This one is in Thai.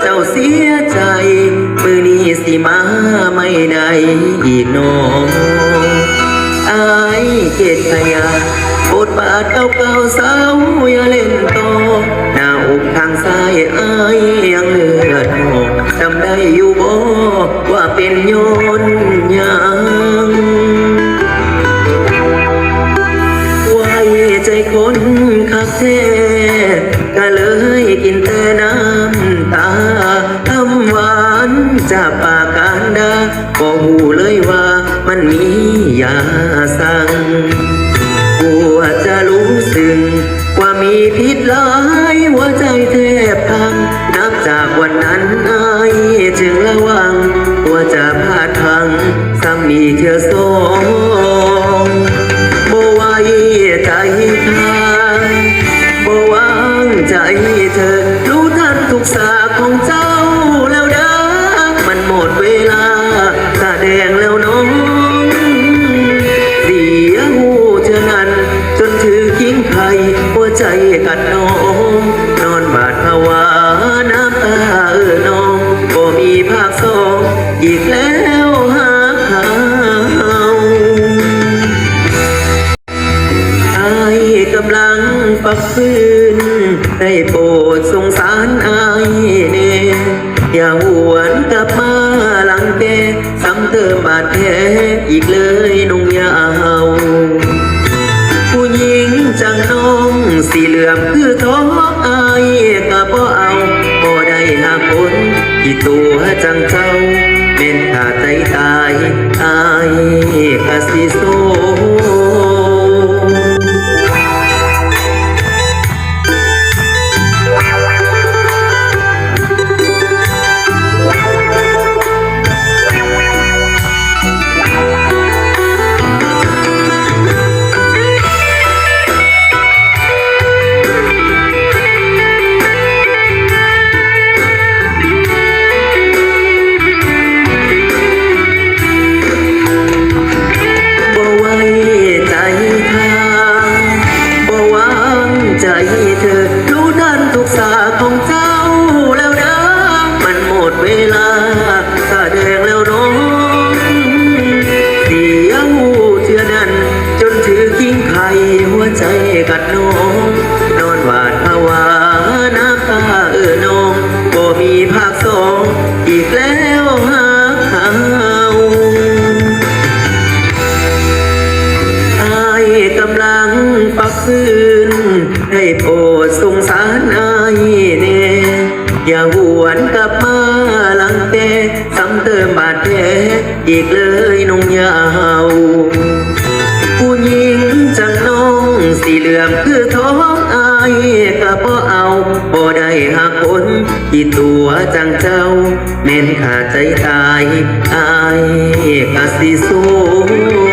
เจ้าเสียใจมือนี้สิมาไม่ได้อีกน้องอายเกตพยาบทบาทเก่าๆสาวอย่าเล่นต่อหน้าอกทางซ้ายอายยังเลือดออกจำได้อยู่บ่ว่าเป็นย้อนหยังไว้ใจคนคักแท้ก็เลยกินแต่น้ำตาทำหวานจากปากการดาก็หูเลยว่ามันมียาสั่งกลัวจะรู้สึกว่ามีพิษหลายหัวใจแทบพังนับจากวันนั้นอายจึงระวังกลัวจะพลาดพลังซ้ำอีกเทื่อสองบ่ไหวใจทางบ่วางใจเธอรู้ทันทุกสาของเจ้าแล้วเด้อมันหมดเวลาแสดงแล้วน้องเสียหูเธอนั้นจนถือกิ้งไข่หัวใจกัดน้องนอนบาดภาวะน้ำตาน้องก็มีภาคสองอีกแล้วหาเขาอายกำลังปักฟื้นได้โปรดสงสารอายเน่อย่าหวนกลับมาหลังแกซ้ำเติมบาดแผลอีกเลยนุ่งยาวผู้หญิงจังน้องสีเหลือมคือท้องอายก็บ่เอาบ่ได้หาคนที่ตัวจังเจ้าเม่นขาดใจตายอายก็สิโซเธอรู้ทันทุกสาของเจ้าแล้วนะมันหมดเวลาแสดงแล้วน้องเสียหูเชื่อนั้นจนถือกิ้งไข่หัวใจกัดน้องนอนหวาดภาวะน้ำตาน้องก็มีภาคสองอีกแล้วหาเขาอายกำลังปักฟื้นให้โปรดสงสารอายเน่อย่าหวนกลับมาหลังแกซ้ำเติมบาดแผลอีกเลยนุ่งยาวผู้หญิงจังน้องสีเหลือมคือท้องอายก็บ่เอาบ่ได้หาคนที่ตัวจังเจ้าเม่นขาดใจตายอายก็สิสู้